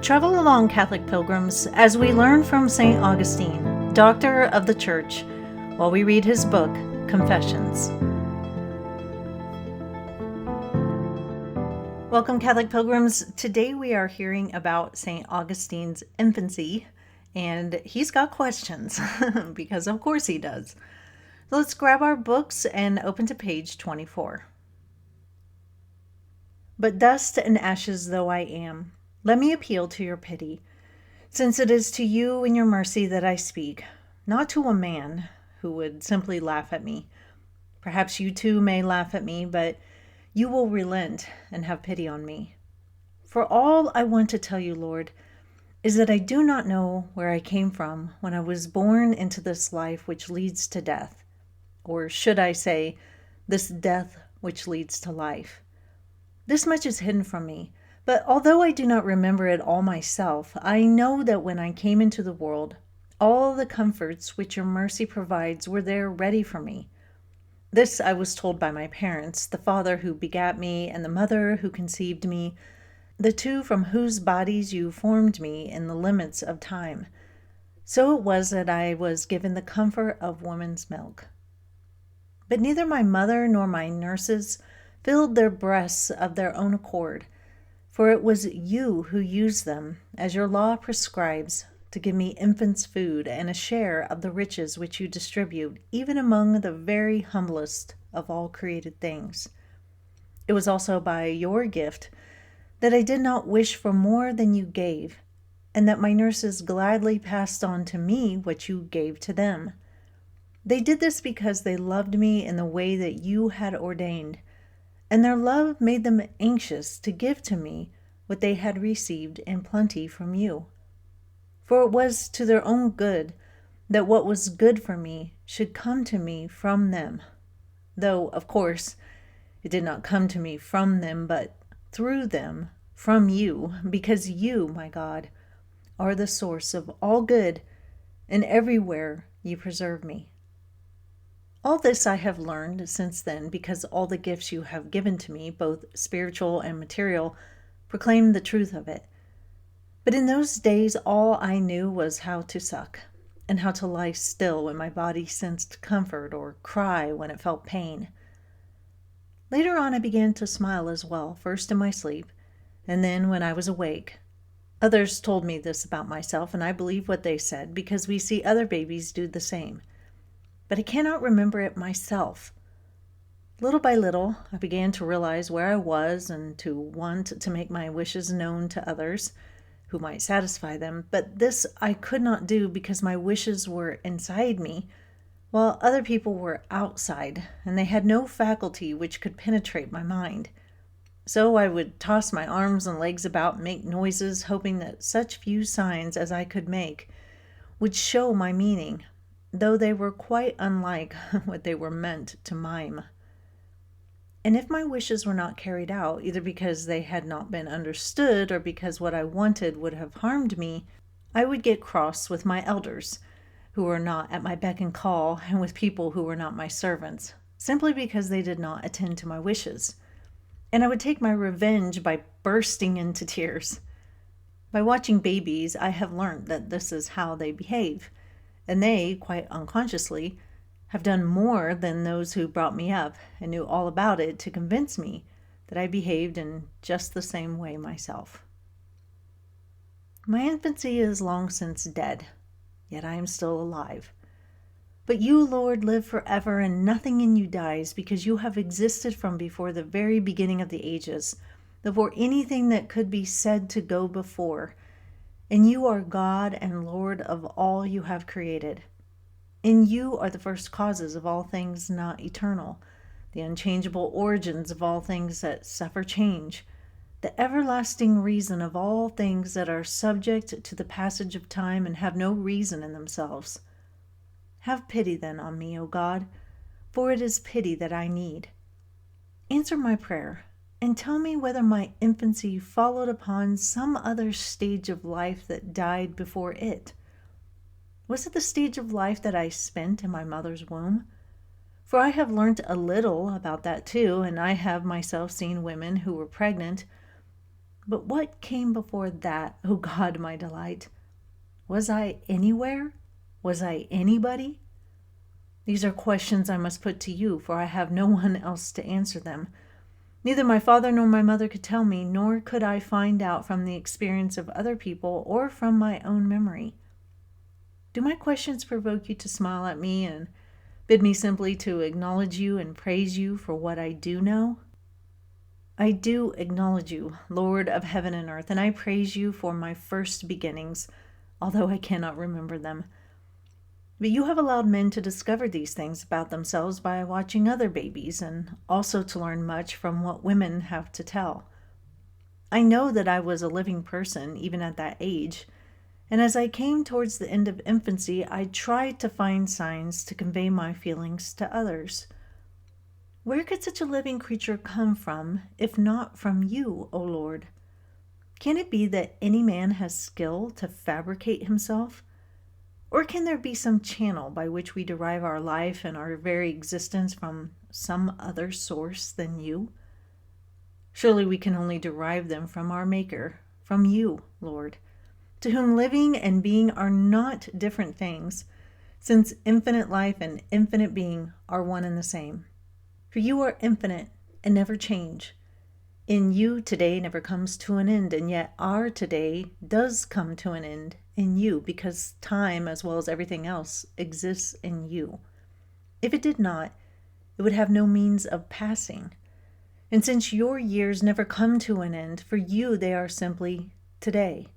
Travel along, Catholic pilgrims, as we learn from St. Augustine, Doctor of the Church, while we read his book, Confessions. Welcome, Catholic pilgrims. Today we are hearing about St. Augustine's infancy, and he's got questions, because of course he does. So let's grab our books and open to page 24. But dust and ashes though I am, let me appeal to your pity, since it is to you in your mercy that I speak, not to a man who would simply laugh at me. Perhaps you too may laugh at me, but you will relent and have pity on me. For all I want to tell you, Lord, is that I do not know where I came from when I was born into this life which leads to death, or should I say, this death which leads to life. This much is hidden from me, but although I do not remember it all myself, I know that when I came into the world, all the comforts which your mercy provides were there ready for me. This I was told by my parents, the father who begat me and the mother who conceived me, the two from whose bodies you formed me in the limits of time. So it was that I was given the comfort of woman's milk. But neither my mother nor my nurses filled their breasts of their own accord, for it was you who used them, as your law prescribes, to give me infant's food and a share of the riches which you distribute, even among the very humblest of all created things. It was also by your gift that I did not wish for more than you gave, and that my nurses gladly passed on to me what you gave to them. They did this because they loved me in the way that you had ordained, and their love made them anxious to give to me what they had received in plenty from you. For it was to their own good that what was good for me should come to me from them, though, of course, it did not come to me from them, but through them, from you, because you, my God, are the source of all good, and everywhere you preserve me. All this I have learned since then, because all the gifts you have given to me, both spiritual and material, proclaim the truth of it. But in those days all I knew was how to suck, and how to lie still when my body sensed comfort, or cry when it felt pain. Later on I began to smile as well, first in my sleep, and then when I was awake. Others told me this about myself, and I believe what they said, because we see other babies do the same. But I cannot remember it myself. Little by little, I began to realize where I was and to want to make my wishes known to others who might satisfy them. But this I could not do because my wishes were inside me, while other people were outside, and they had no faculty which could penetrate my mind. So I would toss my arms and legs about and make noises, hoping that such few signs as I could make would show my meaning, though they were quite unlike what they were meant to mime. And if my wishes were not carried out, either because they had not been understood or because what I wanted would have harmed me, I would get cross with my elders, who were not at my beck and call, and with people who were not my servants, simply because they did not attend to my wishes. And I would take my revenge by bursting into tears. By watching babies, I have learned that this is how they behave. And they, quite unconsciously, have done more than those who brought me up and knew all about it to convince me that I behaved in just the same way myself. My infancy is long since dead, yet I am still alive. But you, Lord, live forever, and nothing in you dies, because you have existed from before the very beginning of the ages, before anything that could be said to go before. And you are God and Lord of all you have created. In you are the first causes of all things not eternal, the unchangeable origins of all things that suffer change, the everlasting reason of all things that are subject to the passage of time and have no reason in themselves. Have pity then on me, O God, for it is pity that I need. Answer my prayer, and tell me whether my infancy followed upon some other stage of life that died before it. Was it the stage of life that I spent in my mother's womb? For I have learnt a little about that too, and I have myself seen women who were pregnant But what came before that, O God, my delight? Was I anywhere? Was I anybody? These are questions I must put to you, for I have no one else to answer them. Neither my father nor my mother could tell me, nor could I find out from the experience of other people or from my own memory. Do my questions provoke you to smile at me and bid me simply to acknowledge you and praise you for what I do know? I do acknowledge you, Lord of heaven and earth, and I praise you for my first beginnings, although I cannot remember them. But you have allowed men to discover these things about themselves by watching other babies, and also to learn much from what women have to tell. I know that I was a living person even at that age, and as I came towards the end of infancy, I tried to find signs to convey my feelings to others. Where could such a living creature come from, if not from you, O Lord? Can it be that any man has skill to fabricate himself? Or can there be some channel by which we derive our life and our very existence from some other source than you? Surely we can only derive them from our Maker, from you, Lord, to whom living and being are not different things, since infinite life and infinite being are one and the same. For you are infinite and never change. In you, today never comes to an end, and yet our today does come to an end in you, because time, as well as everything else, exists in you. If it did not, it would have no means of passing. And since your years never come to an end, for you they are simply today.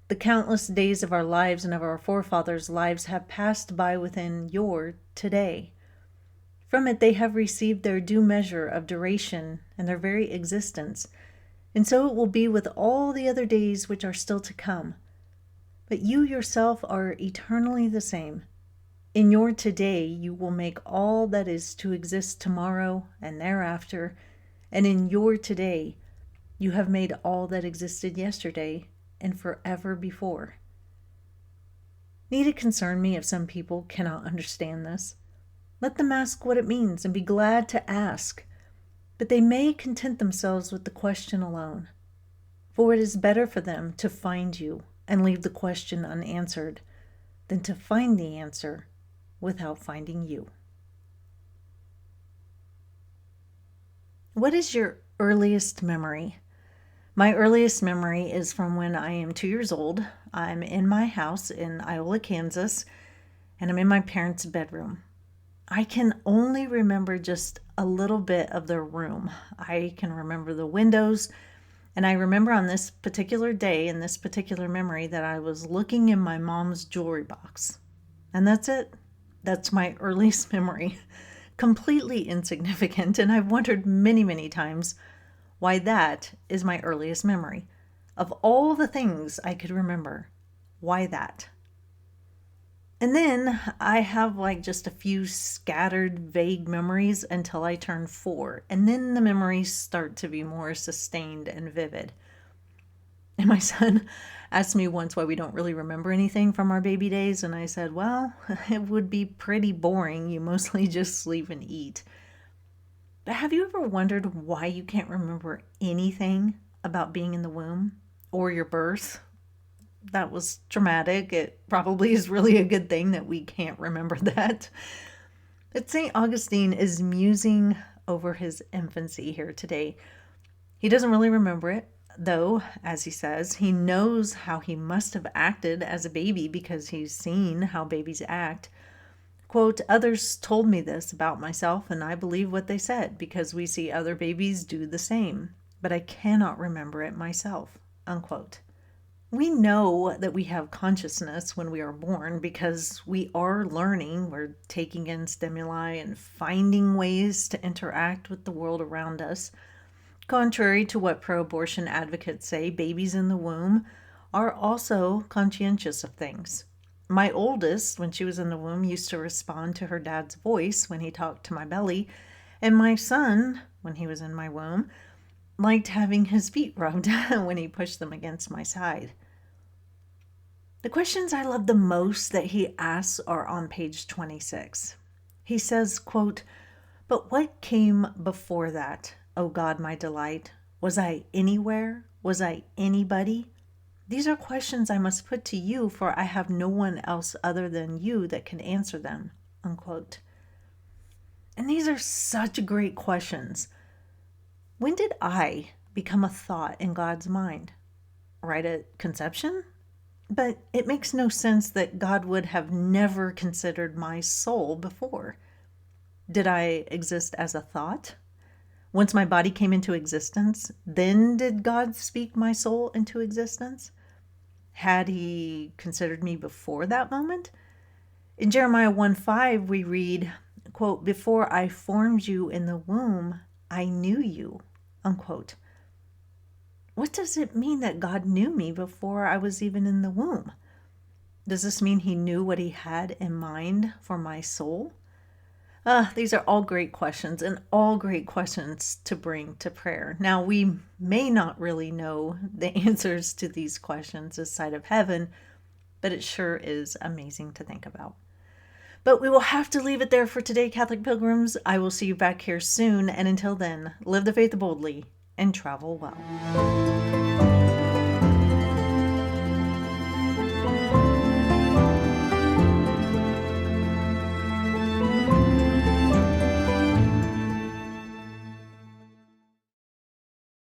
The countless days of our lives and of our forefathers' lives have passed by within your today. From it they have received their due measure of duration and their very existence, and so it will be with all the other days which are still to come. But you yourself are eternally the same. In your today you will make all that is to exist tomorrow and thereafter, and in your today you have made all that existed yesterday and forever before. Need it concern me if some people cannot understand this? Let them ask what it means and be glad to ask, but they may content themselves with the question alone. For it is better for them to find you and leave the question unanswered than to find the answer without finding you. What is your earliest memory? My earliest memory is from when I am 2 years old. I'm in my house in Iola, Kansas, and I'm in my parents' bedroom. I can only remember just a little bit of the room. I can remember the windows, and I remember on this particular day, in this particular memory, that I was looking in my mom's jewelry box. And that's it. That's my earliest memory. Completely insignificant, and I've wondered many, many times why that is my earliest memory. Of all the things I could remember, why that? And then I have just a few scattered, vague memories until I turn 4. And then the memories start to be more sustained and vivid. And my son asked me once why we don't really remember anything from our baby days. And I said, well, it would be pretty boring. You mostly just sleep and eat. But have you ever wondered why you can't remember anything about being in the womb or your birth? That was traumatic. It probably is really a good thing that we can't remember that. But St. Augustine is musing over his infancy here today. He doesn't really remember it, though, as he says, he knows how he must have acted as a baby because he's seen how babies act. Quote, others told me this about myself, and I believe what they said because we see other babies do the same, but I cannot remember it myself, unquote. We know that we have consciousness when we are born because we are learning, we're taking in stimuli and finding ways to interact with the world around us. Contrary to what pro-abortion advocates say, babies in the womb are also conscientious of things. My oldest, when she was in the womb, used to respond to her dad's voice when he talked to my belly, and my son, when he was in my womb, liked having his feet rubbed when he pushed them against my side. The questions I love the most that he asks are on page 26. He says, quote, but what came before that, O God, my delight? Was I anywhere? Was I anybody? These are questions I must put to you, for I have no one else other than you that can answer them." Unquote. And these are such great questions. When did I become a thought in God's mind? Right at conception? But it makes no sense that God would have never considered my soul before. Did I exist as a thought? Once my body came into existence, then did God speak my soul into existence? Had he considered me before that moment? In Jeremiah 1:5, we read, quote, "Before I formed you in the womb, I knew you," unquote. What does it mean that God knew me before I was even in the womb? Does this mean he knew what he had in mind for my soul? These are all great questions, and all great questions to bring to prayer. Now, we may not really know the answers to these questions this side of heaven, but it sure is amazing to think about. But we will have to leave it there for today, Catholic Pilgrims. I will see you back here soon, and until then, live the faith boldly and travel well.